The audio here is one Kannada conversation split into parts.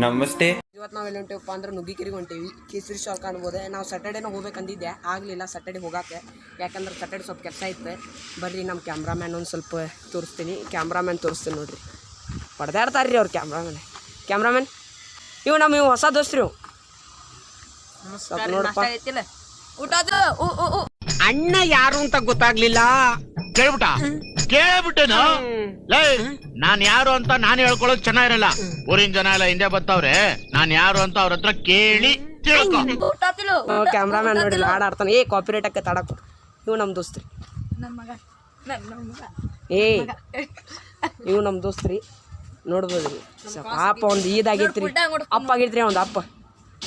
ನಮಸ್ತೆ. ಇವತ್ತು ನಾವು ಎಲ್ಲಿ ಹೊಂಟೇವಪ್ಪ ಅಂದ್ರೆ ನುಗ್ಗಿಕೆರೆಗೆ ಹೊಂಟೇವಿ. ಕೇಸರಿ ಶಾಲ್ ಕಾಣ್ಬೋದು. ನಾವು ಸ್ಯಾಟರ್ಡೇನ ಹೋಗ್ಬೇಕಂದಿದ್ದೆ, ಆಗಲಿಲ್ಲ ಸ್ಯಾಟರ್ಡೆ ಹೋಗಾಕೆ. ಯಾಕಂದ್ರೆ ಸ್ಯಾಟರ್ಡೆ ಸ್ವಲ್ಪ ಕೆಲಸ ಇತ್ತು. ಬರ್ರಿ ನಮ್ಮ ಕ್ಯಾಮ್ರಾಮ್ಯಾನ್ ಒಂದು ಸ್ವಲ್ಪ ತೋರಿಸ್ತೀನಿ. ಕ್ಯಾಮ್ರಾಮ್ಯಾನ್ ತೋರಿಸ್ತೀನಿ ನೋಡಿರಿ. ಪಡ್ದಾಡ್ತಾರೆ ರೀ ಅವ್ರು ಕ್ಯಾಮ್ರಾಮ್ಯಾನ್ ಇವು ನಮ್ಮ ಇವು ಹೊಸ ದೋಸ್ತ್ರಿ ಇವು. ನೋಡಪ್ಪ ಅಣ್ಣ ಯಾರು ಅಂತ ಗೊತ್ತಾಗ್ಲಿಲ್ಲ. ಕೇಳ್ಬಿಟ್ಟೇನು ನಾನ್ ಯಾರು ಅಂತ ನಾನು ಹೇಳ್ಕೊಳ್ಳೋದು ಚೆನ್ನಾಗಿರಲ್ಲ. ಊರಿನ ಜನ ಎಲ್ಲ ಹಿಂದೆ ಬರ್ತಾವ್ರೆ, ನಾನ್ ಯಾರು ಅಂತ ಅವ್ರ ಹತ್ರ ಕೇಳಿ ಕ್ಯಾಮ್ರಾಮ್ಯಾನ್ ನೋಡಿಲ್ಲ ಹಾಡು ಆಡ್ತಾನೆ. ಕಾಪಿರೇಟ್ ಆಕೆ ತಾಡಕ್. ಇವು ನಮ್ಮ ದೋಸ್ತ್ರಿ. ಇವು ನಮ್ಮ ದೋಸ್ತ್ರಿ ನೋಡ್ಬೋದ್ರಿ. ಪಾಪ ಒಂದು ಈದಾಗೈತ್ರಿ, ಅಪ್ಪ ಆಗೈತ್ರಿ ಒಂದು ಅಪ್ಪ.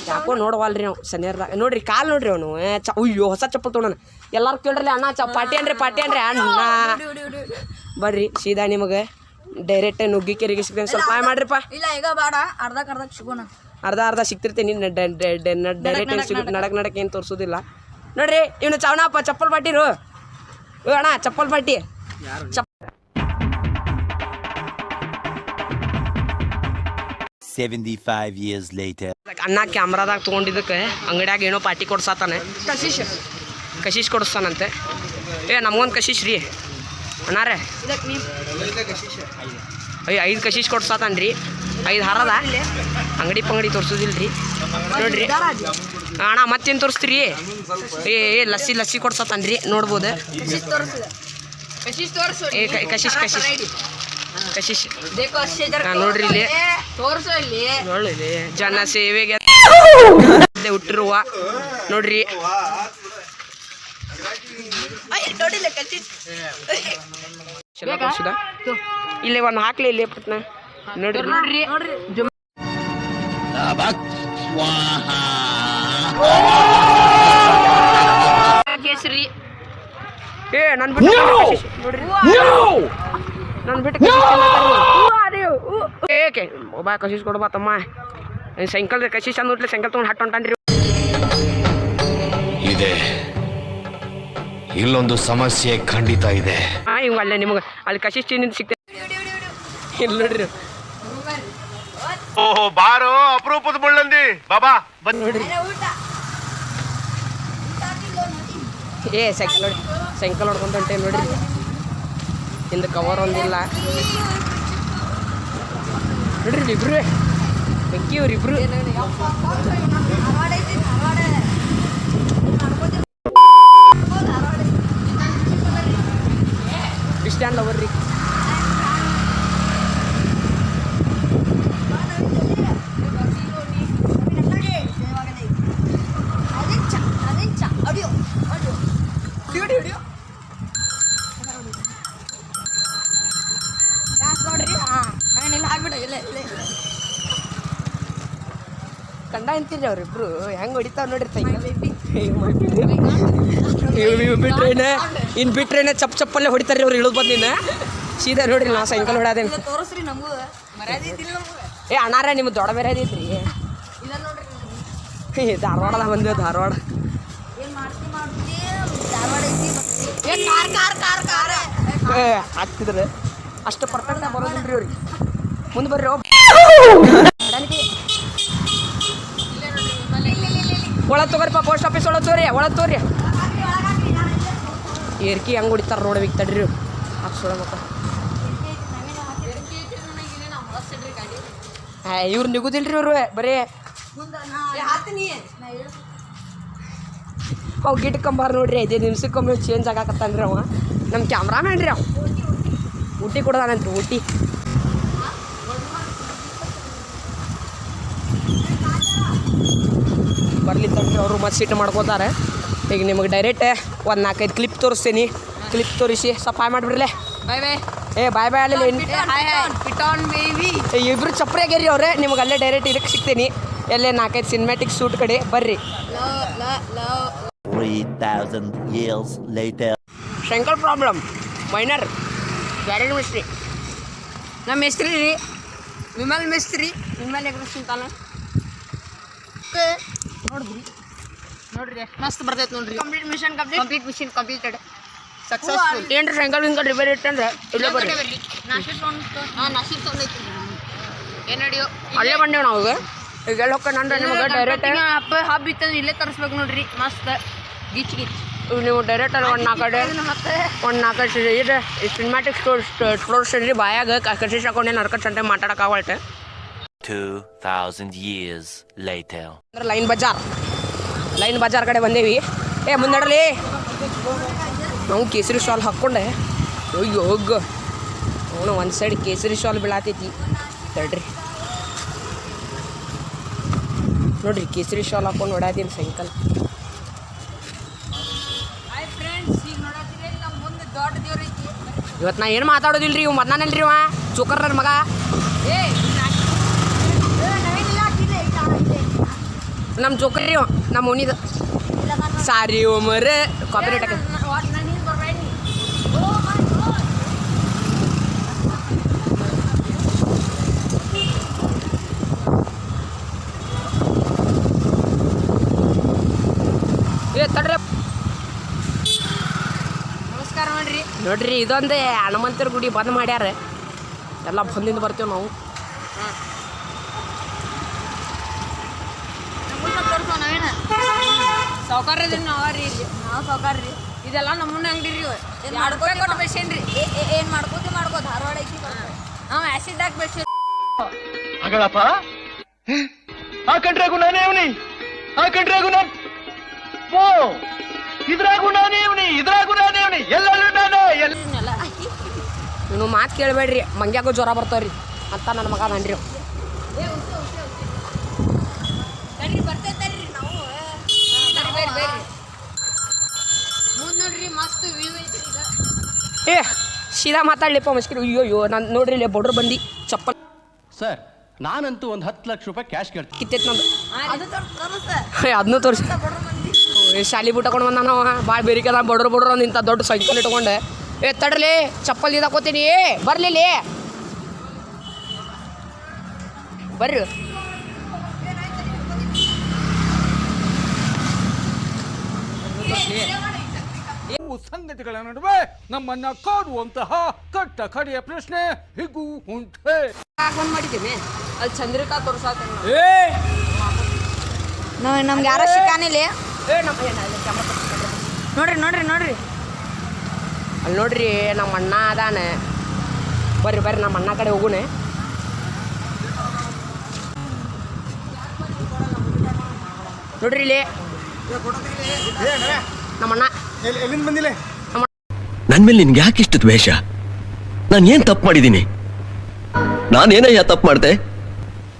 ಯಾಕೋ ನೋಡವಲ್ರಿ ನಾವು ಸನಿಯರ್ದಾಗ. ನೋಡ್ರಿ ಕಾಲು ನೋಡ್ರಿ ಅವನು. ಅಯ್ಯೋ ಹೊಸ ಚಪ್ಪಲ್ ತೊಗೊಂಡ. ಎಲ್ಲಾರು ಕೇಳ್ರಿ ಅಣ್ಣ ಪಾಟಿ ಅನ್ರಿ ಅಣ್ಣ. ಬರ್ರಿ ಸೀದಾ ನಿಮಗೆ ಡೈರೆಕ್ಟ್ ನುಗ್ಗಿಕೆರೆಗೆ ಸಿಗ್ತೇನೆ. ಸ್ವಲ್ಪ ಹಾಯ್ ಮಾಡ್ರಿಪ್ಪ. ಅರ್ಧ ಸಿಗ್ತಿರ್ತೀನಿ. ಡೈರೆಕ್ಟ್ ನಡಕ್ ಏನು ತೋರಿಸೋದಿಲ್ಲ. ನೋಡ್ರಿ ಇವನು ಚಾವಣಪ್ಪ ಚಪ್ಪಲ್ ಪಾಟಿರು. ಅಣ್ಣ ಚಪ್ಪಲ್ ಪಾಟಿ. 75 years later. ಅಣ್ಣ ಕ್ಯಾಮ್ರಾದಾಗ ತೊಗೊಂಡಿದ್ದಕ್ಕೆ ಅಂಗಡಿಯಾಗ ಏನೋ ಪಾರ್ಟಿ ಕೊಡ್ಸಾತಾನೆ. ಕಶೀಶ್ ಕೊಡಿಸ್ತಾನಂತೆ. ನಮಗೊಂದು ಕಶೀಶ್ ರೀ ಅಣ್ಣಾರೇ. ಅಯ್ಯೋ 5 ಕಶೀಶ್ ಕೊಡ್ಸಾತಾನ್ರಿ. 5 ಹಾರದ ಅಂಗಡಿ ತೋರಿಸೋದಿಲ್ಲ ರೀ. ನೋಡ್ರಿ ಅಣ್ಣ ಮತ್ತೇನು ತೋರಿಸ್ತೀರಿ? ಲಸ್ಸಿ ಕೊಡ್ಸಾತಾನ್ರಿ. ನೋಡ್ಬೋದು. ಕಶೀಶ್ ನೋಡ್ರಿ ಇಲ್ಲಿ ನೋಡ್ರಿ ಜನ ಸೇವೆಗೆ ಹುಟ್ಟಿರುವ ನೋಡ್ರಿ. ಇಲ್ಲಿ ಒಂದು ಹಾಕ್ಲಿ ಇಲ್ಲಿ ಪಟ್ನ ನೋಡ್ರಿ. ಕೇಸರಿ ನನ್ ಬಿಟ್ಟು ನೋಡ್ರಿ. ನಾನು ಬಿಟ್ಟು ಒಬ್ಬ ಕಶೀಶ್ ಕೊಡ್ಬಾ ತಮ್ಮ. ಸೈಕಲ್ ಕಶೀಶ್ ಅಂದ್ಬಿಟ್ಲೆ ಸೈಕಲ್ ತೊಗೊಂಡು ಹಟ್ಟು ಹೊಂಟಾನ್ರಿ. ಇದೆ ಇಲ್ಲೊಂದು ಸಮಸ್ಯೆ ಖಂಡಿತ ಇದೆ. ಇವ್ ಅಲ್ಲೇ ನಿಮಗೆ ಅಲ್ಲಿ ಕಶೀಶ್ ನಿಂದ ಸಿಗ್ತೇನೆ. ಇಲ್ಲಿ ನೋಡ್ರಿ. ಓಹೋ ಬಾರೋ ಅಪರೂಪದ ಮುಳ್ಳಂದಿ ಬಾಬಾ ಬಂದ್ ನೋಡ್ರಿ. ಸೈಕಲ್ ನೋಡಿ, ಸೈಕಲ್ ಹೊಡ್ಕೊಂತ ಹೊಂಟೇವಿ ನೋಡ್ರಿ. ಹಿಂದ ಕವರ್ ಒಂದಿಲ್ಲ ನೋಡ್ರಿ. ಇಬ್ರು ಬೆಂಕಿ ಇವ್ರಿಬ್ರು. ಸ್ಟ್ಯಾಂಡ್ ಅವರ್ರಿ. ಕಂಡ ಅಂತೀರಿ ಅವ್ರಿಬ್ರು ಹೆಂಗ್ ಹೊಡಿತಾವ ನೋಡ್ರಿ ಸೈಕಲ್. ಇನ್ ಬಿಟ್ರೇನೆ ಚಪ್ಪಲ್ಲೇ ಹೊಡಿತಾರ್ರಿ ಅವ್ರು. ಇಳಿದ್ ಬಂದಿನ ಸೀದಾ ನೋಡ್ರಿ ನಾ ಸೈಕಲ್ ಹೊಡ್ಯಾದೇನು. ಅಣ್ಣಾರ ನಿಮ್ಗೆ ದೊಡ್ಡ ಬೇರೆ ಐತ್ರಿ. ಧಾರವಾಡದ ಬಂದೇವು. ಧಾರವಾಡ ಹಾಕ್ತಿದ್ರೆ ಅಷ್ಟು ಪರ್ಫೆಕ್ಟ್ ಬರೋದಿಲ್ರಿ ಅವ್ರಿಗೆ. ಮುಂದೆ ಬರ್ರಿ. ಒಳಗೆ ತಗೋರಿಪ್ಪ. ಪೋಸ್ಟ್ ಆಫೀಸ್ ಒಳಗೆ ತೋರಿ. ಏರ್ಕಿ ಹೆಂಗೆ ಹೊಡಿತಾರೆ ನೋಡ್ಬೇಕು ತಡ್ರಿ. ಹಾಕ್ಸೋಳ ಮಕ್ಕ ಇವ್ರು ನಿಗುದಿಲ್ರಿ. ಇವ್ರು ಬರೀ ಅವು ಗಿಟ್ಕಂಬಾರ ನೋಡ್ರಿ. 5 ನಿಮಿಷಕ್ಕೊಮ್ಮೆ ಚೇಂಜ್ ಆಗಾಕತ್ತಾನ್ರಿ ಅವ ನಮ್ಮ ಕ್ಯಾಮ್ರಾಮ್ಯಾನ್ ರೀ. ಅವ ಊಟಿ ಕೊಡೋದಾನಂತ್ರಿ. ಊಟಿ ಬರ್ಲಿ ತಡ್ರಿ. ಅವರು ಮತ್ತೆ ಸಿಟ್ಟು ಮಾಡ್ಕೋತಾರೆ. ಈಗ ನಿಮಗೆ ಡೈರೆಕ್ಟ್ ಒಂದು 4-5 ಕ್ಲಿಪ್ ತೋರಿಸ್ತೀನಿ. ಕ್ಲಿಪ್ ತೋರಿಸಿ ಸ್ವಲ್ಪ ಹಾಯ್ ಮಾಡಿಬಿಡ್ಲೆ. ಬಾಯ್ ಬಾಯ್ ಅಲ್ಲಿ ಇಬ್ರು ಚಪ್ರಿ ಆಗ್ಯಾರಿ ಅವ್ರೆ. ನಿಮ್ಗೆ ಅಲ್ಲೇ ಡೈರೆಕ್ಟ್ ಇದಕ್ಕೆ ಸಿಗ್ತೀನಿ. ಎಲ್ಲೇ 4-5 ಸಿನಿಮ್ಯಾಟಿಕ್ ಶೂಟ್ ಕಡೆ ಬರ್ರಿ. 3000 years later. Shankar problem minor garage Mistry. ನಮ್ಮ ಮಿಸ್ತ್ರಿ ರೀ ವಿಮಲ್ ಮಿಸ್ತ್ರಿ. ವಿಮಲ್ ಎಗ್ರಸ್ತಾನ ನೋಡ್ರಿ. ಮಸ್ತ್ ಬರ್ತೈತೆ ನೋಡ್ರಿ. Complete mission completed successful. ಏನ್ರಿ ಶಂಕರ್ ರಿಪೇರ್ ಇಟ್ಟಂದ್ರೆ ಇಲ್ಲೇ ಬರ್ರಿ. ನಾಶಿಕ್ ತೊಗೊಂಡೈತಿ ಏನ್ ನಡಿಯೋ ಅಲ್ಲೇ ಬಂದೇವ್ ನಾವು ಈಗ ಎಲ್ಲಿ ಹೋಗ್ಕೊಂಡು ಅಂದ್ರೆ ನಿಮಗೆ ಡೈರೆಕ್ಟ್ ಹಬ್ಬ ಇತ್ತಂದ್ರೆ ಇಲ್ಲೇ ತರಿಸ್ಬೇಕು ನೋಡ್ರಿ ಮಸ್ತ್ ಗಿಚ್ ನೀವು ಡೈರೆಕ್ಟ್ ಅಲ್ಲಿ ಒಂದು ನಾಲ್ಕು ಇದು ಸಿನಿಮ್ಯಾಟಿಕ್ ಸ್ಟೋರ್ಸ್ ರೀ ಬಾಯಾಗ ಕಸಿ ಹಾಕೊಂಡು ನರ್ಕಟ್ ಸಂತೆ ಮಾತಾಡೋಕ್ಕಾಗಲ್ತೆ 2000 years later. ಅಂದ್ರೆ ಲೈನ್ ಬಜಾರ್ ಕಡೆ ಬಂದೇವಿ ಮುಂದಡಲಿ ನಾವು ಕೇಸರಿ ಶಾಲ್ ಹಾಕ್ಕೊಂಡೆ ಅಯ್ಯೋ ಹೋಗ ಅವನು ಒಂದು ಸೈಡ್ ಕೇಸರಿ ಶಾಲ್ ಬೀಳಾತೈತಿ ತಡ್ರಿ ನೋಡ್ರಿ ಕೇಸರಿ ಶಾಲ್ ಹಾಕೊಂಡು ಓಡಾತೀನಿ ಸೈಕಲ್ ಇವತ್ತು ನಾ ಏನು ಮಾತಾಡೋದಿಲ್ರಿ ಇವ್ ಮದ್ನಾನಲ್ರಿ ಇವ ಚೋಕರ್ ನನ್ನ ಮಗ ನಮ್ಮ ಚೋಕರ್ರಿ ಇವ ನಮ್ಮ ಓನಿದ ಸಾರಿ ಓಮರ್ ಕಾಪಿರೇಟ್ ಆಗ ತಡ್ರಿ ನಮಸ್ಕಾರ ನೋಡ್ರಿ ಇದೊಂದೇ ಹನುಮಂತರ ಗುಡಿ ಬಂದ್ ಮಾಡ್ಯಾರ ಎಲ್ಲ ಬಂದಿಂದ ಬರ್ತೇವೆ ನಾವು ಸೌಕರ್ಯದ್ರಿ ನಾವ್ರಿ ಇಲ್ಲಿ ನಾವು ಸೌಕರ್ಯ ಇದೆಲ್ಲ ನಮ್ಮನ್ನ ಅಂಗಡಿ ರೀ ಕೊಟ್ಟು ಬೆಳ್ಸೇನ್ರಿ ಏನ್ ಮಾಡ್ಕೋದು ಧಾರವಾಡ ಐತಿ ನಾವು ಆಸಿಡ್ ಹಾಕಿ ಬೆಳ್ಸಿ ಹಾಗಳಪ್ಪ ಆ ಕಂಡ್ರಾಗು ನಾನೇ ಅವನಿ ಆ ಕಂಡ್ರಾಗು ನಾನು ಓ ಇದ್ರಾಗು ನಾನೇ ಅವನಿ ಎಲ್ಲೆಲ್ಲೂ ನಾನೇ ನೀವು ಮಾತು ಕೇಳಬೇಡ್ರಿ ಮಂಗ್ಯಾಗೂ ಜ್ವರ ಬರ್ತಾವ್ರಿ ಅಂತ ನನ್ನ ಮಗ ನನ್ರಿ ಬರ್ತೈತಲ್ರಿ ನಾವು ಮುಂದ್ ನೋಡ್ರಿ ಮಸ್ತ್ ವ್ಯೂ ಐತಿ ಈಗ ಸೀದಾ ಮಾತಾಡ್ಲಿಪ್ಪ ಮಸ್ಕಿರಿ ಅಯ್ಯೋ ನಾನು ನೋಡ್ರಿ ಇಲ್ಲಿ ಬಡ್ರು ಬಂದು ಚಪ್ಪಲ್ ಸರ್ ನಾನಂತೂ ಒಂದು 10 ಲಕ್ಷ ರೂಪಾಯಿ ಕ್ಯಾಶ್ ಕೇಳ್ತೀನಿ ಕಿತ್ತೈತೆ ನಂದು ಅದನ್ನೂ ತೋರಿಸಿ ಶಾಲಿ ಬುಟ್ ತಗೊಂಡು ಬಂದ ನಾವು ಭಾಳ ಬೇರಿಕೆ ಬಡ್ರು ಒಂದು ಇಂಥ ದೊಡ್ಡ ಸೈಕಲ್ ಇಟ್ಕೊಂಡೆ ತಡ್ರಲಿ ಚಪ್ಪಲ್ ಇದಾಕೋತೀನಿ ಬರ್ಲಿ ಬರ್ರಿ ಸಂಗತಿಗಳ ನಡುವೆ ನಮ್ಮನ್ನ ಕಾಡುವಂತಹ ಕಟ್ಟ ಕಡೆಯ ಪ್ರಶ್ನೆ ಹೀಗೂ ಉಂಟೆ ಬಂದ್ ಮಾಡಿದ್ದೀನಿ ಅಲ್ಲಿ ಚಂದ್ರಿಕಾ ತೋರ್ಸಾತ ನಮ್ಗೆ ಯಾರ ಸಿಕ್ಕಾನಿಲ್ಲ ನೋಡ್ರಿ ಅಲ್ಲಿ ನೋಡ್ರಿ ನಮ್ಮ ಅಣ್ಣ ಅದಾನೆ ಬರ್ರಿ ನಮ್ಮ ಅಣ್ಣ ಕಡೆ ಹೋಗುನೆ ನೋಡ್ರಿ ಇಲ್ಲಿ ನಮ್ಮ ಅಣ್ಣ ಎಲ್ಲಿಂದ ಬಂದಿಲ್ಲ ನನ್ ಮೇಲೆ ನಿನ್ಗೆ ಯಾಕೆ ಇಷ್ಟು ದ್ವೇಷ? ನಾನು ಏನ್ ತಪ್ಪು ಮಾಡಿದ್ದೀನಿ? ನಾನೇನಯ್ಯ ತಪ್ಪು ಮಾಡಿದೆ?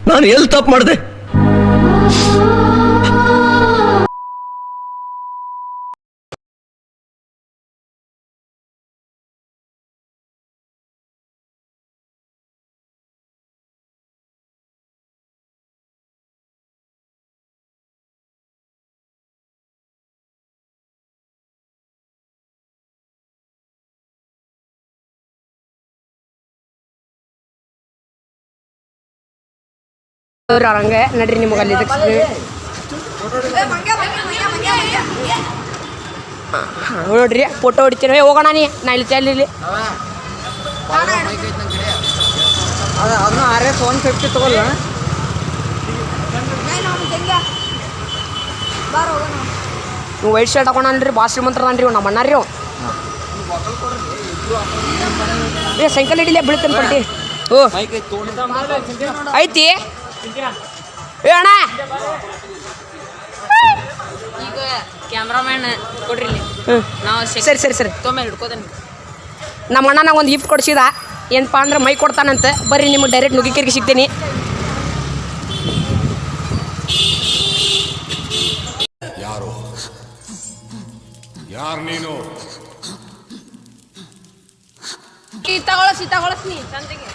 ನಾನು ಎಲ್ಲಿ ತಪ್ಪು ಮಾಡಿದೆ? ಹಂಗೆ ನಡ್ರಿ ನಿಮಗೆ ಅಲ್ಲಿ ನೋಡ್ರಿ ಫೋಟೋ ಹೊಡಿತೀನಿ ಹೋಗೋಣ ನೀ ನಾ ಇಲ್ಲಿ ಚೆಲ್ಲಿ ಅದನ್ನ RS 150 ತಗೊಳ್ಳ ನೀವು ವೈಟ್ ಶರ್ಟ್ ಹಾಕೋಣನ್ರಿ ಬಾಸ್ ಶ್ರೀಮಂತರನ್ರಿ ಇವ್ ನಮ್ಮ ಅಣ್ಣಾರಿ ಸೈಕಲ್ ಹಿಡಿಲೇ ಬೀಳ್ತೇನೆ ಪಟ್ಟಿ ಓ ಐತಿ ಏ ಅಣ್ಣ ಈಗ ಕ್ಯಾಮ್ರಾಮ್ಯಾನ್ ಕೊಡ್ರಿ ಇಲ್ಲಿ ನಾವು ಸರಿ ತೊಮ್ಮೆ ಹಿಡ್ಕೋದೇನೆ ನಮ್ಮ ಅಣ್ಣ ನಂಗೆ ಒಂದು ಗಿಫ್ಟ್ ಕೊಡ್ಸಿದ ಏನಪ್ಪ ಅಂದ್ರೆ ಮೈ ಕೊಡ್ತಾನಂತೆ ಬರ್ರಿ ನಿಮಗೆ ಡೈರೆಕ್ಟ್ ನುಗ್ಗಿಕೇರಿಗೆ ಸಿಗ್ತೀನಿ ಯಾರು ನೀನು ತಗೊಳಸ್ನಿ ಚಂದಿಗೆ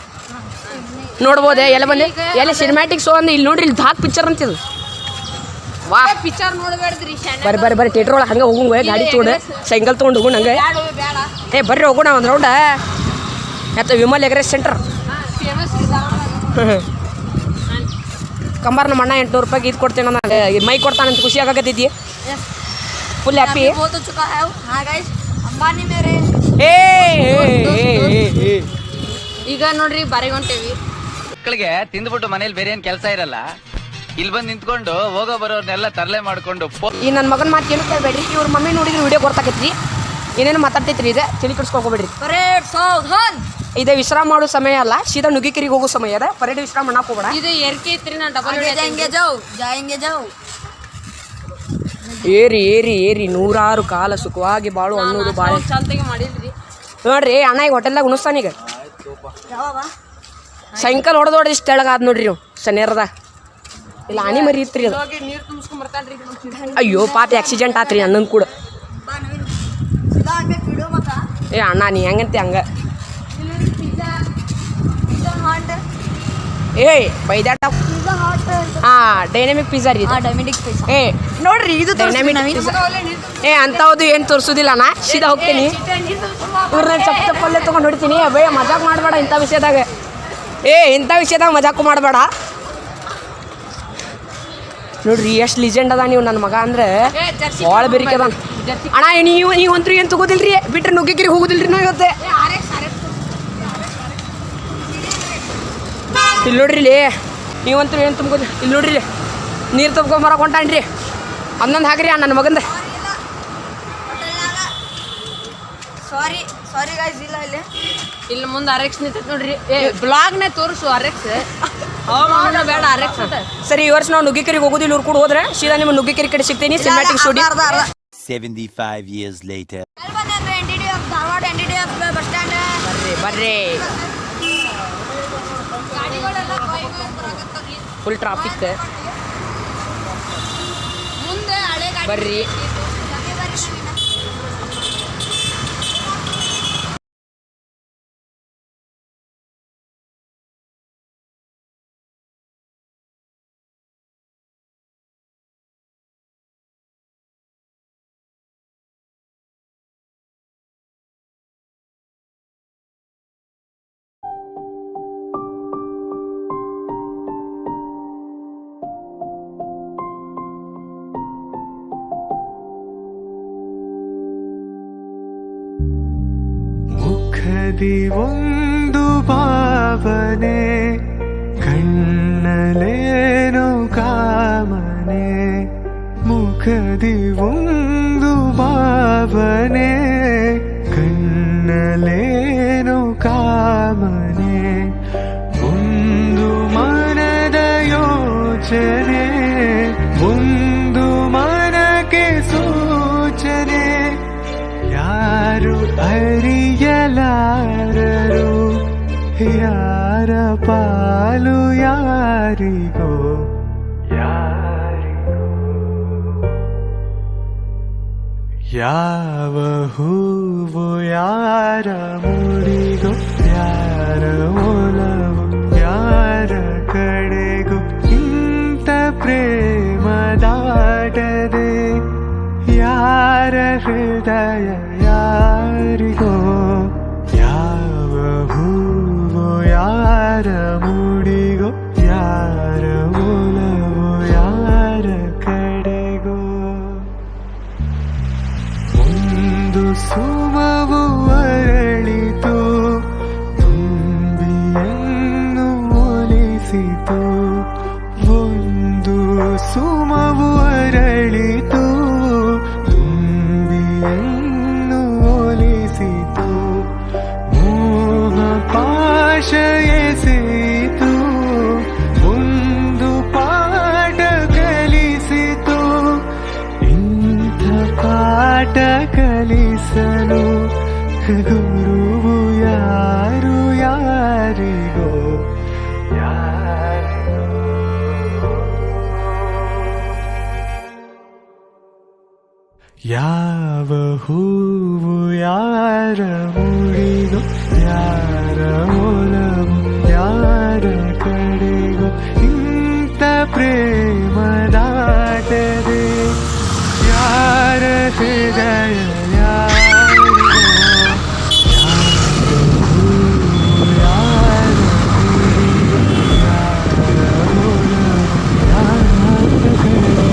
ನೋಡ್ಬೋದೆ ಎಲ್ಲ ಬಂದೆ ಎಲ್ಲಿ ಸಿನಿಮ್ಯಾಟಿಕ್ ಶೋ ಅಂದ್ರೆ ಇಲ್ಲಿ ನೋಡ್ರಿ ಇಲ್ಲಿ ಧಾಕ್ ಪಿಕ್ಚರ್ ಅಂತಿದ್ದು ವಾ ಪಿಕ್ಚರ್ ನೋಡಬೇಡ್ರಿ ಬರ್ರಿ ಥಿಯೇಟ್ರ್ ಒಳಗೆ ಹಂಗೆ ಹೋಗುಂಗ ಗಾಡಿ ತೊಗೊಂಡು ಸೈಕಲ್ ತೊಗೊಂಡು ಹೋಗೋಣ ಹಂಗೆ ಬರ್ರಿ ಹೋಗೋಣ ಒಂದು ರೌಂಡ ಅಥವಾ ವಿಮಲ್ ಎಗ್ರೆಸ್ ಸೆಂಟರ್ ಕಂಬಾರ ನಮ್ಮ ಅಣ್ಣ 800 ರೂಪಾಯಿಗೆ ಇದು ಕೊಡ್ತೇನೆ ನಾನು ಮೈ ಕೊಡ್ತಾನಂತ ಖುಷಿ ಆಗಕತ್ತೈತಿ ಫುಲ್ ಹ್ಯಾಪಿ ಅಂಬಾನಿ ಮೇರೆ ಏ ಈಗ ನೋಡ್ರಿ ಬಾರಿಗೆ ಹೊಂಟೇವಿ ಮಕ್ಕಳಿಗೆ ತಿಂದ್ಬಿಟ್ಟು ಮನೇಲಿ ಬೇರೆ ಏನ್ ಕೆಲಸ ಇರಲ್ಲ, ಇಲ್ಲಿ ಬಂದು ನಿಂತ್ಕೊಂಡು ಹೋಗೋ ಬರೋರ್ನೆಲ್ಲ ತರಲೆ ಮಾಡ್ಕೊಂಡು ಈ ನನ್ನ ಮಗನ ಮಾತು ಏನು ಕೇಳಬೇಡ್ರಿ. ಇವ್ರ ಮಮ್ಮಿ ನೋಡಿದ್ರೆ ವಿಡಿಯೋ ಗೊತ್ತಾಕೈತ್ರಿ, ಏನೇನು ಮಾತಾಡ್ತೈತ್ರಿ. ಇದೆ ತಲೆ ಕೆಡಿಸ್ಕೊಳ್ಬೇಡ್ರಿ. ಪರೇಡ್ ಸಾವಧಾನ್. ಇದೆ ವಿಶ್ರಾಮ ಮಾಡೋ ಸಮಯ ಅಲ್ಲ, ಸೀದಾ ನುಗ್ಗಿಕೆರಿಗೆ ಹೋಗೋ ಸಮಯ ಅದ. ಪರೇಡ್ ವಿಶ್ರಾಮ ಮಾಡಕ್ ಹೋಗ್ಬೇಡ. ಇದು ಏರ್ಕೆ ಐತ್ರಿ, ನಾ ಡಬಲ್ ಜಾವ್. ಏರಿ ಏರಿ ಏರಿ ನೂರಾರು ಕಾಲ ಸುಖವಾಗಿ ಬಾಳು ಅನ್ನೋದು ಬಾಳೆ ಚಂತೆಗೆ ಮಾಡಿಲ್ರಿ ನೋಡ್ರಿ. ಅಣ್ಣ ಈಗ ಹೋಟೆಲ್ದಾಗ ಉಣಿಸ್ತಾನೀಗ. ಸಾಯಂಕಾಲ ಹೊಡೆದೋಡ್ದು ಇಷ್ಟು ತೆಳಗಾದ ನೋಡ್ರಿ ನೀವು ಸನೇರದ. ಇಲ್ಲ ಆನಿ ಮರಿ ಇತ್ರಿ ಅದು. ನೀರು ತುಂಬಿಸ್ಕೊಂಡ್ ಬರ್ತಾನ್ರಿ. ಅಯ್ಯೋ ಪಾಪ ಆಕ್ಸಿಡೆಂಟ್ ಆತ್ರಿ ಅಣ್ಣನ ಕೂಡ. ಏ ಅಣ್ಣ ನೀ ಹೆಂಗಂತಿ ಹಂಗ. ಏ ಬೈದಾಟ. ಡೈನಾಮಿಕ್ ಪಿಜ್ಜಾ ರೀ. ಏ ನೋಡ್ರಿ ಇದು ಡೈನಾಮಿಕ್ ಏ ಅಂಥದ್ದು ಏನು ತೋರಿಸೋದಿಲ್ಲ. ನಾ ಸೀದಾ ಹೋಗ್ತೀನಿ, ಇವ್ರನ್ನ ಚಪ್ಪಲ್ಲೇ ತೊಗೊಂಡು ಹೊಡಿತೀನಿ. ಬೇ ಮಜಾಕ್ ಮಾಡಬೇಡ ಇಂಥ ವಿಷಯದಾಗ. ಇಂಥ ವಿಷಯದಾಗ ಮಜಾಕು ಮಾಡಬೇಡ. ನೋಡ್ರಿ ಎಷ್ಟು ಲಿಜೆಂಡ್ ಅದ ನೀವು ನನ್ನ ಮಗ ಅಂದ್ರೆ ಭಾಳ ಬೆರಿಕೆ ಅದ ಅಣ್ಣ. ನೀವಂತೂ ಏನು ತಗೋದಿಲ್ರಿ, ಬಿಟ್ರೆ ನುಗ್ಗಿಕಿರಿ ಹೋಗೋದಿಲ್ರಿ ನಾವು ಇವತ್ತೆ. ಇಲ್ಲಿ ನೋಡ್ರಿ ಇಲ್ಲಿ ನೀವಂತೂ ಏನು ತುಂಬ್ಕೋದಿ. ಇಲ್ಲಿ ನೋಡ್ರಿ ನೀರು ತುಂಬ್ಕೊಂಬರಕ್ಕೆ ಹೊಂಟಾನ್ರಿ. ಹನ್ನೊಂದು ಹಾಕ್ರಿ ನನ್ನ ಮಗಂದ. ಸಾರಿ ಗೈಸ್, ಇಲ್ಲ ಇಲ್ಲಿ ಮುಂದೆ RX ನಿಂತೈತೆ ನೋಡ್ರಿ. ಬ್ಲಾಗ್ನೇ ತೋರಿಸು RX. ಬೇಡ RX ಅಂತ. ಸರಿ, ಈ ವರ್ಷ ನಾವು ನುಗ್ಗಿಕೆರಿಗೆ ಹೋಗೋದಿಲ್ಲ. ಇವ್ರು ಕೂಡ ಹೋದ್ರೆ ಸೀದಾ ನಿಮ್ಮ ನುಗ್ಗಿಕೆರೆ ಕಡೆ ಸಿಗ್ತೀನಿ. Cinematic studio. 75 years later. Dharwad NDDF bus stand. ಬರ್ರಿ ಫುಲ್ ಟ್ರಾಫಿಕ್. ಮುಂದೆ ಹಳೆ ಬರ್ರಿ. ಮುಖದಿ ಒಂದು ಭಾವನೆ, ಕಣ್ಣಲೇನು ಕಾಮನೆ. ಮುಖದಿ ಒಂದು ಭಾವನೆ, ಕಣ್ಣಲೇನು ಕಾಮನೆ. ಒಂದು ಮನದ ಯೋಚನೆ, ಒಂದು ಮನಕ್ಕೆ ಸೂಚನೆ. ಯಾರು ಅರಿಯಲಾರರು, ಯಾರ ಪಾಲು ಯಾರಿಗೋ ಯಾರಿಗೋ. ಯಾವ ಹೂವು ಯಾರ ಮುಡಿಗೋ, ಯಾರ ಒಲವು ಯಾರ ಕಡೆಗೋ. ಇಂಥ ಪ್ರೇಮ ದಾಟದೆ ಯಾರ ಹೃದಯ ಯಾರಿಗೋ. ಯಾವ ಹೂವು ಯಾರ ಮುಡಿಗೋ, ಯಾರ ಒಲವು ಯಾರ ಕಡೆಗೋ. ಒಂದು ಸುಮವು ಅರಳಿತು, ತುಂಬಿಯನ್ನು ಒಲಿಸಿತು. ಒಂದು ಸುಮವು ಅರಳಿತು, ತುಂಬಿಯನ್ನು ಒಲಿಸಿತು. ಮೋಹ ಪಾಶ ಎಸೆಯಿತು, ಒಂದು ಪಾಠ ಕಲಿಸಿತು. ಇಂಥ ಪಾಠ ಕಲಿಸಲು ಗುರುವು ಯಾರು ಯಾರಿಗೋ ಯಾರಿಗೋ. ಯಾವ ಹೂವು ಯಾರ ಮುಡಿಗೋ, ಯಾರ ಒಲವು ಯಾರ ಕಡೆಗೋ. ಇಂಥ ಪ್ರೇಮ ದಾಟದೆ ಯಾರ ಹೃದಯ ಯಾರಿಗೋ. ಯಾವ ಹೂವು ಯಾರ ಮುಡಿಗೋ, ಯಾರ ಒಲವು ಯಾರ ಕಡೆಗೋ.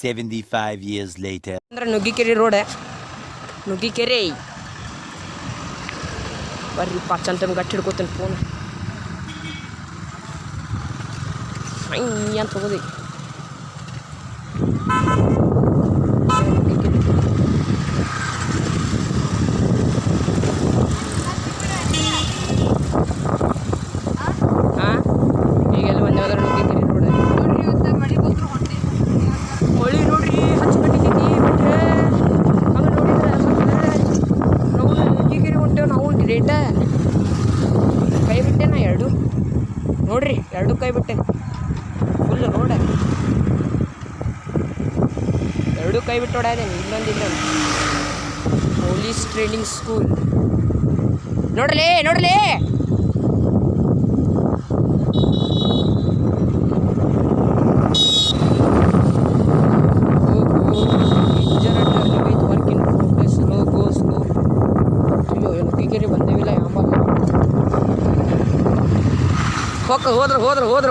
75 years later. ಅಂದ್ರೆ ನುಗ್ಗಿಕೆರೆ ರೋಡ್, ನುಗ್ಗಿಕೆರೆ. ಬರ್ರಿಪ್ಪ ಚಂದ ಗಟ್ಟಿ ಹಿಡ್ಕೋತೀನಿ ಫೋನ್ ಅಂತ ಹೋಗೋದಿ. ಹಾಂ ಈಗೆಲ್ಲ ಒಂದೇ ಹೋದ್ರೆ ನುಗ್ಗಿಕೆರೆ ರೋಡ್. ಹೊಳಿ ನೋಡ್ರಿ ಹಚ್ಚು ಕಟ್ಟಿದ್ದೀವಿ ಬಿಟ್ರೆ ಹಂಗೆ ನೋಡಿದ್ರೆ ನಾವು ನುಗ್ಗಿಕೆರೆ ಹೊಂಟೇವೆ ನಾವು ಗ್ರೇಟ. ಕೈ ಬಿಟ್ಟೆ ನಾ ಎರಡು ನೋಡ್ರಿ, ಎರಡು ಕೈ ಬಿಟ್ಟೆ. ಫುಲ್ ರೋಡ ಎರಡು ಕೈ ಬಿಟ್ಟು ಓಡಾದೇನೆ. ಇಲ್ಲೊಂದಿಲ್ಲ ಪೊಲೀಸ್ ಟ್ರೈನಿಂಗ್ ಸ್ಕೂಲ್ ನೋಡ್ರಲೇ ನೋಡ್ರಲೇ. ನುಗ್ಗಿಕೆರೆ ಬಂದೇವಿಲ್ಲ ಯಾವಾಗ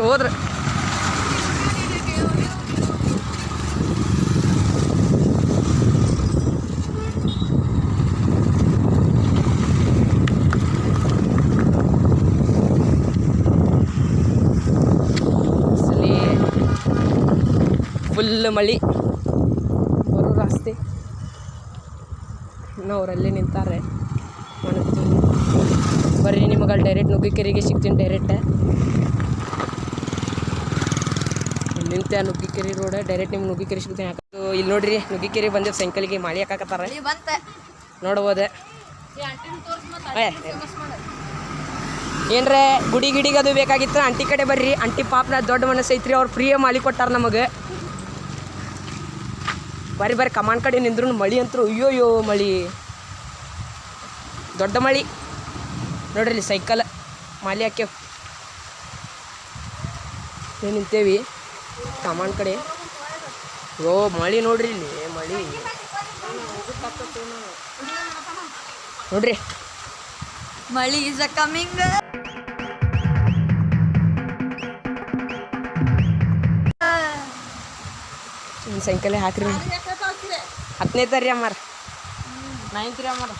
ಹೋದ್ರೆ ಫುಲ್ ಮಳೆ ಬರೋ ರಸ್ತೆ. ಅವರಲ್ಲೇ ನಿಂತಾರೆ. ಬರ್ರಿ ನಿಮಗೆ ಡೈರೆಕ್ಟ್ ನುಗ್ಗಿಕೆರೆಗೆ ಸಿಗ್ತೀನಿ ಡೈರೆಕ್ಟ್. ನಿಂತೆ ನುಗ್ಗಿಕೆರೆ ರೋಡ್ ಡೈರೆಕ್ಟ್ ನಿಮ್ಗೆ ನುಗ್ಗಿಕೆರೆ ಸಿಗ್ತೀನಿ. ಯಾಕಂದ್ರೆ ಇಲ್ಲಿ ನೋಡ್ರಿ ನುಗ್ಗಿಕೆರೆ ಬಂದಿದ್ದು ಸೈಕಲ್ಗೆ ಮಾಳಿ ಹಾಕತ್ತಾರ ನೋಡ್ಬೋದೆ. ಏನ್ರೆ ಗುಡಿ ಗಿಡಿಗೆ ಅದು ಬೇಕಾಗಿತ್ತು ಅಂಟಿ ಕಡೆ ಬರ್ರಿ. ಅಂಟಿ ಪಾಪನ ದೊಡ್ಡ ಮನಸ್ಸು ಐತ್ರಿ, ಅವ್ರು ಫ್ರೀಯಾಗಿ ಮಾಳಿ ಕೊಟ್ಟಾರ ನಮಗೆ. ಬರ್ರಿ ಕಮಾನ್ ಕಡೆ ನಿಂದ್ರು ಮಳಿ ಅಂತರು ಅಯ್ಯೋಯ್ಯೋ ಮಳಿ, ದೊಡ್ಡ ಮಳಿ ನೋಡ್ರಿ. ಇಲ್ಲಿ ಸೈಕಲ್ ಮಾಲಿ ಹಾಕ್ಯವ್ ನಿಂತೇವಿ ಕಮಾನ್ ಕಡೆ. ಯೋ ಮಳಿ ನೋಡ್ರಿ, ಇಲ್ಲಿ ಮಳಿ ನೋಡ್ರಿ. ಮಳಿ ಇಸ್ ಅ ಕಮಿಂಗ್. ಸೈಕಲೇ ಹಾಕ್ರಿ. 10ನೇ ತರ್ರಿ ಅಮ್ಮಾರ, 9th ರೀ ಅಮ್ಮಾರ.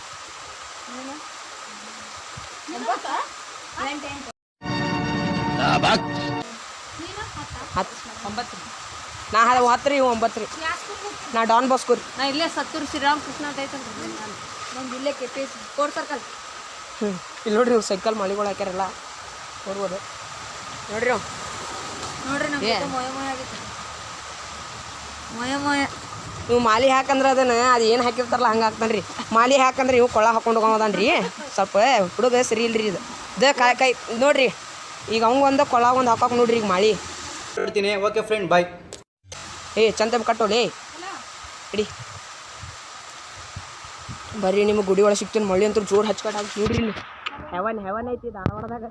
ನಾ 10 ರೀ, 9 ರೀ. ನಾ ಡಾನ್ ಬಾಸ್ಕೋ ರೀ. ನಾ ಇಲ್ಲೇ ಸತ್ತೂರು ಶ್ರೀರಾಮಕೃಷ್ಣ ಅಂತ ಐತೆ ನಮ್ದು ಇಲ್ಲೇ KPS ಕೋರ್ ಸರ್ಕಲ್. ಇಲ್ಲಿ ನೋಡ್ರಿ ಇವ್ರು ಸೈಕಲ್ ಮಾಳಿಗಳು ಹಾಕ್ಯಾರಲ್ಲ ನೋಡ್ಬೋದು ನೋಡ್ರಿ. ನೋಡ್ರಿ ನಮ್ಗೆ ಮೊಯ ಮೊಯ ಆಗೈತೆ, ಮೊಯ ಮೊಯ. ನೀವು ಮಾಲಿ ಹಾಕಂದ್ರೆ ಅದು ಏನು ಹಾಕಿರ್ತಾರಲ್ಲ ಹಂಗೆ ಹಾಕ್ತಾನೆ ರೀ. ಮಾಲಿ ಹಾಕಂದ್ರೆ ಇವು ಕೊಳ್ಳ ಹಾಕೊಂಡು ಹೋಗೋದನ್ ರೀ. ಸ್ವಲ್ಪ ಹುಡುಗ ಸರಿ ಇಲ್ರಿ ಇದು ಕೈ ನೋಡ್ರಿ. ಈಗ ಅವಂಗೊಂದು ಕೊಳ್ಳ ಒಂದು ಹಾಕೋಕೆ ನೋಡ್ರಿ. ಈಗ ಮಾಳಿ ಬಿಡ್ತೀನಿ. ಓಕೆ ಫ್ರೆಂಡ್, ಬಾಯ್. ಚಂದ ಕಟ್ಟೋಲಿ ಇಡಿ. ಬರ್ರಿ ನಿಮಗೆ ಗುಡಿ ಒಳಗೆ ಸಿಗ್ತೀನಿ. ಮಳಿ ಅಂತೂ ಜೋರು ಹಚ್ಕಟ್ಟು ಹಾಕಿ ನೋಡ್ರಿ. ಇಲ್ಲಿ ಹೆವನ್ ಐತಿ ಧಾರವಾಡದಾಗ.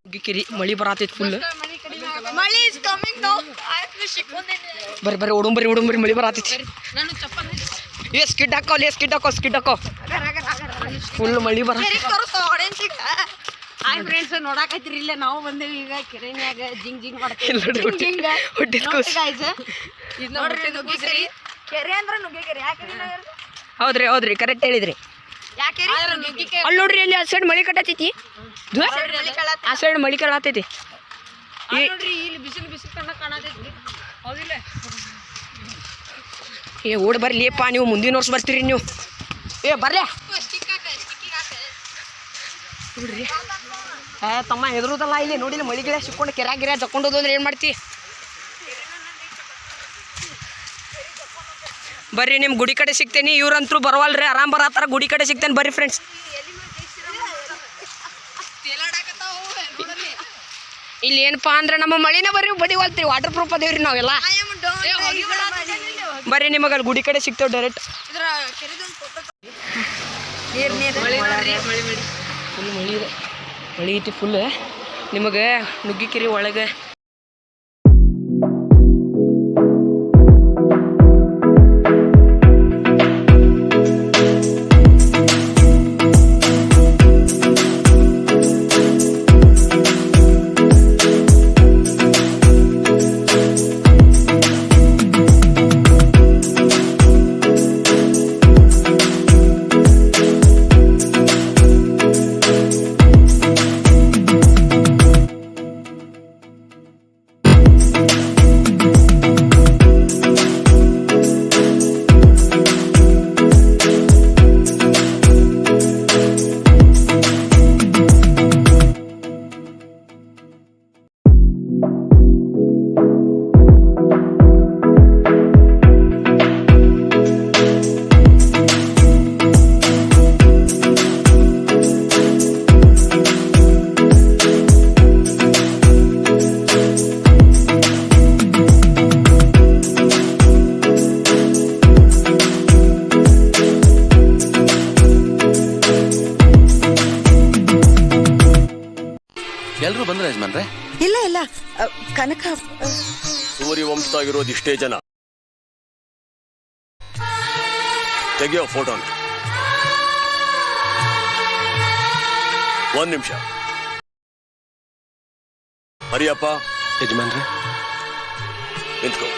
ನುಗ್ಗಿಕೆರೆ ಮಳಿ ಬರತೈತಿ ಫುಲ್. ಬರ್ರಿ ಓಡುಂಬರಿ ಮಳಿ ಬರತೈತಿ. ಸ್ಕಿಡ್ ಹಾಕೋ ಫುಲ್ ಮಳಿ ಬರತೈತಿ. ಫ್ರೆಂಡ್ಸ್ ನೋಡಾಕತ್ತೀರಿ ಇಲ್ಲೇ ನಾವು ಬಂದೇವಿ ಈಗ ಕೆರೆನ್ಯಾಗ ಜಿಂಗ್ ಕೆರೆ ಅಂದ್ರೆ ನುಗ್ಗಿಕೆರೆ. ಹೌದ್ರಿ ಕರೆಕ್ಟ್ ಹೇಳಿದ್ರಿ. ಅಲ್ಲಿ ನೋಡ್ರಿ ಅಲ್ಲಿ ಆ ಸೈಡ್ ಮಳಿ ಕಟ್ಟತೈತಿ, ಆ ಸೈಡ್ ಮಳಿ ಕಳತೈತಿ. ಓಡ್ ಬರ್ಲಿಪ್ಪ, ನೀವು ಮುಂದಿನ ವರ್ಷ ಬರ್ತೀರಿ ನೀವು. ಬರ್ಲಿ ನೋಡ್ರಿ. ತಮ್ಮ ಹೆದರುದಲ್ಲ. ಇಲ್ಲಿ ನೋಡಿ ಮಳಿಗಿಳೆ ಸಿಕ್ಕೊಂಡು ಕೆರೆ ಜಕ್ಕೊಂಡು ಅಂದ್ರೆ ಏನು ಮಾಡ್ತಿ? ಬರ್ರಿ ನಿಮ್ಮ ಗುಡಿ ಕಡೆ ಸಿಗ್ತೇನೆ. ಇವ್ರಂತರೂ ಬರವಲ್ರಿ, ಆರಾಮ್ ಬರತ್ತಾರ. ಗುಡಿ ಕಡೆ ಸಿಗ್ತೇನೆ ಬರ್ರಿ ಫ್ರೆಂಡ್ಸ್. ಇಲ್ಲಿ ಏನಪ್ಪಾ ಅಂದ್ರೆ ನಮ್ಮ ಮಳಿನ ಬರ್ರಿ ಬಡಿವಲ್ತೀವಿ. ವಾಟರ್ ಪ್ರೂಫ್ ಅದೇವ್ರಿ ನಾವೆಲ್ಲ. ಬರ್ರಿ ನಿಮಗೆ ಅಲ್ಲಿ ಗುಡಿ ಕಡೆ ಸಿಗ್ತೇವೆ ಡೈರೆಕ್ಟ್. ಫುಲ್ ಮಳಿ ಐತಿ ಫುಲ್. ನಿಮಗೆ ನುಗ್ಗಿಕೆರೆ ಒಳಗೆ ಎಲ್ರು ಬಂದ್ರೆ ಯಜಮಾನ್ರೆ? ಇಲ್ಲ ಇಲ್ಲ ಕನಕ ಸೂರ್ಯವಂಶದಾಗಿರೋದು ಇಷ್ಟೇ ಜನ. ತೆಗಿಯೋ ಫೋಟೋನ. 1 ನಿಮಿಷ. ಹರಿಯಪ್ಪ ಯಜಮಾನ್ರೆ ನಿಂತ್ಕೋ.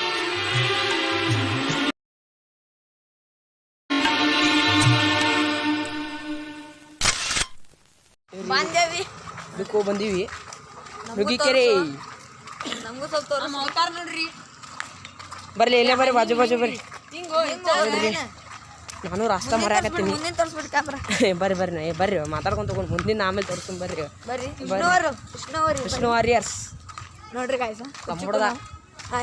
ಬಂದೇವಿ ಇದಕ್ಕೂ ಬಂದೀವಿ ನುಗ್ಗಿಕೆರೆ. ನಮಗೂ ಸ್ವಲ್ಪ ಅವತಾರ ನೋಡ್ರಿ. ಬರ್ಲಿ ಇಲ್ಲೇ ಬರ್ರಿ, ಬಾಜು ಬಾಜು ಬರ್ರಿ. ನೋಡ್ರಿ ನಾನು ರಾಸ್ತಾ ಮರಾಕತ್ತೀನಿ. ಮುಂದಿನ ತೋರಿಸ್ಬಿಟ್ಟು ಕ್ಯಾಮ್ರಾ. ಬರ್ರಿ ಬರ್ರಿ ಬರ್ರಿ ಮಾತಾಡ್ಕೊಂತ ತಗೊಂಡು ಮುಂದಿನ ಆಮೇಲೆ ತೋರಿಸ್ತೀನಿ ಬರ್ರಿ. ಬರ್ರಿ ವಿಷ್ಣು ವಾರಿಯರ್ಸ್ ನೋಡ್ರಿ ಗಾಯ್ಸ ತಮ್ಮುಡ್ದ.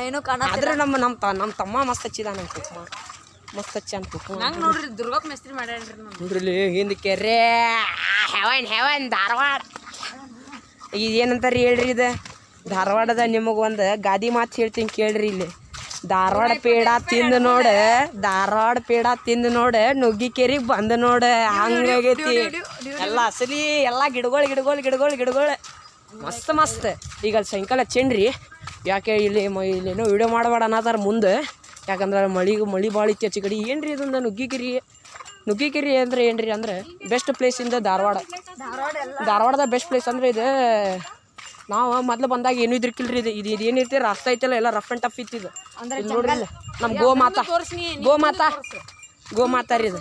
ಏನೋ ಕಾಣ ಆದ್ರೆ ನಮ್ಮ ತಮ್ಮ ಮಸ್ತ್ ಹಚ್ಚಿದ ನಮ್ಮ ಕುಕ್ಮ ಮಸ್ತ್ ಹಚ್ಚ ಅಂತ ಕುಕ್ಮ. ನಂಗೆ ನೋಡ್ರಿ ದುರ್ಗಪ್ಪ ಮೆಸ್ತ್ರಿ ಮಾಡ್ಯಾನ್ರಿ ನೋಡ್ರಿ ಹಿಂದ್ ಕೆರೆ ಹೆವನ್ ಧಾರವಾಡ. ಈಗ ಏನಂತಾರ ಹೇಳ್ರಿ, ಇದು ಧಾರವಾಡದ ನಿಮಗೆ ಒಂದು ಗಾದಿ ಮಾತು ಹೇಳ್ತೀನಿ ಕೇಳ್ರಿ. ಇಲ್ಲಿ ಧಾರವಾಡ ಪೇಡ ತಿಂದು ನೋಡ, ಧಾರವಾಡ ಪೇಡ ತಿಂದು ನೋಡ, ನುಗ್ಗಿಕೆರಿಗೆ ಬಂದು ನೋಡ. ಹಂಗಾಗೈತಿ ಎಲ್ಲ ಅಸಲಿ ಎಲ್ಲ ಗಿಡಗಳು ಮಸ್ತ್ ಮಸ್ತ್. ಈಗ ಅಲ್ಲಿ ಸಾಯಂಕಾಲ ಹಚ್ಚೇನ್ರಿ. ಯಾಕೆ ಇಲ್ಲೇನೋ ವಿಡಿಯೋ ಮಾಡಬೇಡ ಅನ್ನೋದಾರ ಮುಂದೆ. ಯಾಕಂದ್ರೆ ಮಳಿ ಭಾಳ ಇತ್ತು ಆಚೆ ಕಡೆ. ಏನ್ರಿ ಇದೊಂದು ನುಗ್ಗಿಕೆರೆ ಅಂದ್ರೆ ಏನ್ರಿ ಅಂದ್ರೆ ಬೆಸ್ಟ್ ಪ್ಲೇಸ್ ಇಂದ ಧಾರವಾಡದ ಬೆಸ್ಟ್ ಪ್ಲೇಸ್ ಅಂದ್ರೆ ಇದು. ನಾವು ಮೊದ್ಲು ಬಂದಾಗ ಏನೂ ಇದ್ರಕ್ಕಿಲ್ರಿ. ಇದು ಏನಿರ್ತಿ ರಾಸ್ತಾ ಐತಲ್ಲ ಎಲ್ಲ ರಫ್ ಆ್ಯಂಡ್ ಟಫ್ ಇತ್ತು. ಇದು ನೋಡ್ರಿ ಇಲ್ಲ ನಮ್ಮ ಗೋಮಾತಾ ರೀ ಇದು.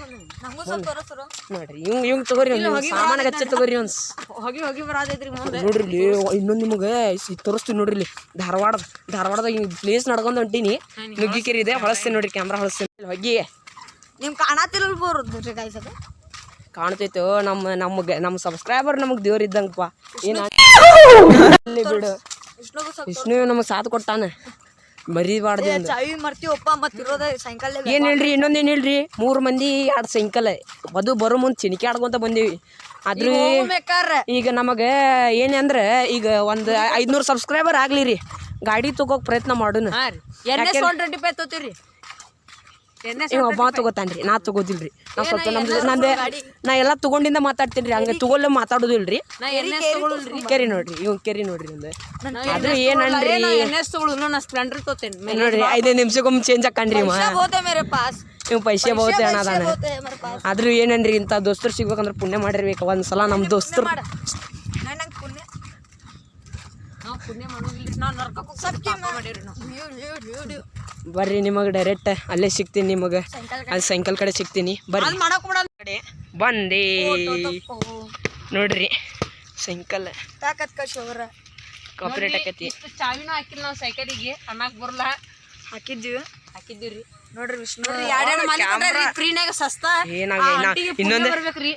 ನೋಡ್ರಿ ಇವಂಗ್ ತಗೋರಿ, ಸಾಮಾನಾಗ ಹಚ್ಚ ತಗೋರಿ ಒನ್ಸ್ ಹೋಗಿ ಬರೋದೈತ್ರಿ ಮುಂದೆ. ನೋಡ್ರಿ ಇಲ್ಲಿ ಇನ್ನೊಂದು ನಿಮಗೆ ತೋರಿಸ್ತೀವಿ ನೋಡ್ರಿ. ಇಲ್ಲಿ ಧಾರವಾಡದಾಗ ಹಿಂಗೆ ಪ್ಲೇಸ್ ನಡ್ಕೊಂಡು ಹೊಂಟೀನಿ. ನುಗ್ಗಿಕೆರೆ ಇದೆ, ಹೊಳಸ್ತೀನಿ ನೋಡ್ರಿ, ಕ್ಯಾಮ್ರಾ ಹೊಳಸ್ತೀನಿ. ಹೋಗಿ ನಿಮ್ ಕಾಣತಿರಲ್ ಬೋರ್ರಿ ಗಾಯ್ಸದ ಕಾಣ್ತೈತೋ. ನಮ್ಮ ಸಬ್ಸ್ಕ್ರೈಬರ್ ನಮಗೆ ದೇವ್ರ ಇದ್ದಂಗಪ್ಪ. ಏನ ಬಿಡು, ವಿಷ್ಣು ನಮಗೆ ಸಾಥ್ ಕೊಟ್ಟಾನ, ಮರಿಬಾರ್ದು. ಚಾವಿ ಮರ್ತೀವಪ್ಪ ಮತ್ತಿರೋದ ಸಾಯಂಕಾಲ. ಏನು ಹೇಳ್ರಿ, ಇನ್ನೊಂದೇನು ಹೇಳ್ರಿ, 3 ಮಂದಿ 2 ಸೈಕಲ್ ಬರೋ ಮುಂದೆ ಚಿಣಿಕೆ ಆಡ್ಕೊಂತ ಬಂದೀವಿ. ಆದ್ರೂ ಈಗ ನಮಗೆ ಏನಂದ್ರೆ ಈಗ ಒಂದು 500 ಸಬ್ಸ್ಕ್ರೈಬರ್ ಆಗ್ಲಿ ರೀ, ಗಾಡಿ ತಗೋಕ್ ಪ್ರಯತ್ನ ಮಾಡೋಣ. ಒಬ್ಬ ತಗೋತಾನ್ರಿ, ನಾ ತಗೋದಿಲ್ರಿ. ನಾ ಸ್ವಲ್ಪ ನಾ ಎಲ್ಲ ತಗೊಂಡಿಂದ ಮಾತಾಡ್ತೀನಿ ರೀ. ಹಂಗೆ ತಗೊಲ್ಲ ಮಾತಾಡೋದಿಲ್ರಿ. ಕೆರಿ ನೋಡ್ರಿ, ಇವ್ ಕೆರಿ ನೋಡ್ರಿ ಒಂದು. ಆದ್ರೂ ಏನನ್ರಿ ನೋಡ್ರಿ 5 ನಿಮಿಷಕ್ಕೊಮ್ಮೆ ಚೇಂಜ್ ಹಾಕಂಡ್ರಿ ಇವ್ ಪೈಸೆ ಬಹುತೆ ಅಣ್ಣದಾನ. ಆದ್ರೂ ಏನನ್ರಿ, ಇಂಥ ದೋಸ್ತರು ಸಿಗ್ಬೇಕಂದ್ರೆ ಪುಣ್ಯ ಮಾಡಿರ್ಬೇಕು. ಒಂದ್ಸಲ ನಮ್ಮ ದೋಸ್ತರು ಬರ್ರಿ, ನಿಮಗೆ ಡೈರೆಕ್ಟ್ ಅಲ್ಲೇ ಸಿಗ್ತೀನಿ. ನಿಮಗೆ ಅಲ್ಲಿ ಸೈಕಲ್ ಕಡೆ ಸಿಗ್ತೀನಿ ಬರ್ರಿ. ಕಡೆ ಬಂದೆ ನೋಡ್ರಿ ಸೈಕಲ್ ಕಾಪರೇಟ್ ಆಕೈತಿ. ಚಾವಿನೂ ಹಾಕಿಲ್ಲ ನಾವು ಸೈಕಲಿಗೆ, ಅನ್ನಕ್ ಬರಲ್ಲ. ಹಾಕಿದ್ದೀವಿ ನೋಡ್ರಿ ವಿಷ್ಣು. ಫ್ರೀನಾಗ ಸಸ್ತಾ ಇನ್ನೊಂದು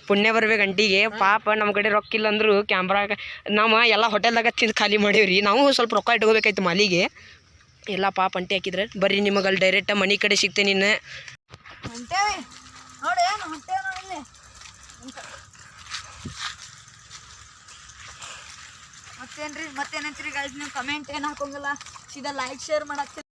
ಪುಣ್ಯ ಬರ್ಬೇಕು ಅಂಟಿಗೆ. ಪಾಪ ನಮ್ಮ ಕಡೆ ರೊಕ್ಕ ಇಲ್ಲ ಅಂದ್ರು ಕ್ಯಾಮ್ರಾಗ ನಾವು ಎಲ್ಲ ಹೋಟೆಲ್ದಾಗ ತಿಂದು ಖಾಲಿ ಮಾಡೀವ್ರಿ. ನಾವು ಸ್ವಲ್ಪ ರೊಕ್ಕ ಇಟ್ಕೋಬೇಕಾಯ್ತು ಮಾಲಿಗೆ. ಎಲ್ಲ ಪಾಪ ಅಂಟಿ ಹಾಕಿದ್ರೆ ಬರ್ರಿ, ನಿಮಗೆ ಅಲ್ಲಿ ಡೈರೆಕ್ಟ್ ಮನೆ ಕಡೆ ಸಿಗ್ತೇನೆ. ಇನ್ನು ಮತ್ತೇನಂತೀರಿ ಗೈಸ್? ನೀವು ಕಮೆಂಟ್ ಏನು ಹಾಕೋಂಗಿಲ್ಲ, ಸೀದಾ ಲೈಕ್ ಶೇರ್ ಮಾಡಾಕ್ತೀರಿ.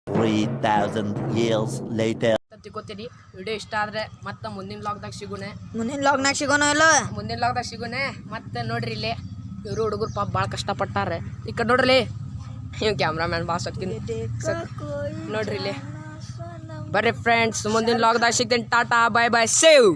$3,000 years later. ತಿಳ್ಕೊತೀರಿ. ವಿಡಿಯೋ ಇಷ್ಟ ಆದ್ರೆ ಮತ್ತೆ ಮುಂದಿನ ಲಾಗ್ದಾಗ ಸಿಗೋಣ. ಮುಂದಿನ ಲಾಗ್ನಾಗ ಸಿಗೋಣ. ಮತ್ತೆ ನೋಡ್ರಿ ಇಲ್ಲೇ ಇವರು ಹುಡುಗರು ಪಾಪ ಭಾಳ ಕಷ್ಟಪಟ್ಟಾರ. ಈ ಕಡೆ ನೋಡ್ರಿ, ಇವ್ ಕ್ಯಾಮ್ರಾಮ್ಯಾನ್ ಬಾಸ್ ಹಾಕ್ತೀನಿ ನೋಡ್ರಿ ಇಲ್ಲಿ. ಬರ್ರಿ ಫ್ರೆಂಡ್ಸ್, ಮುಂದಿನ ಲಾಗ್ದಾಗ ಸಿಗ್ತೇನೆ. ಟಾಟಾ, ಬಾಯ್ ಬಾಯ್, ಸೇವ್.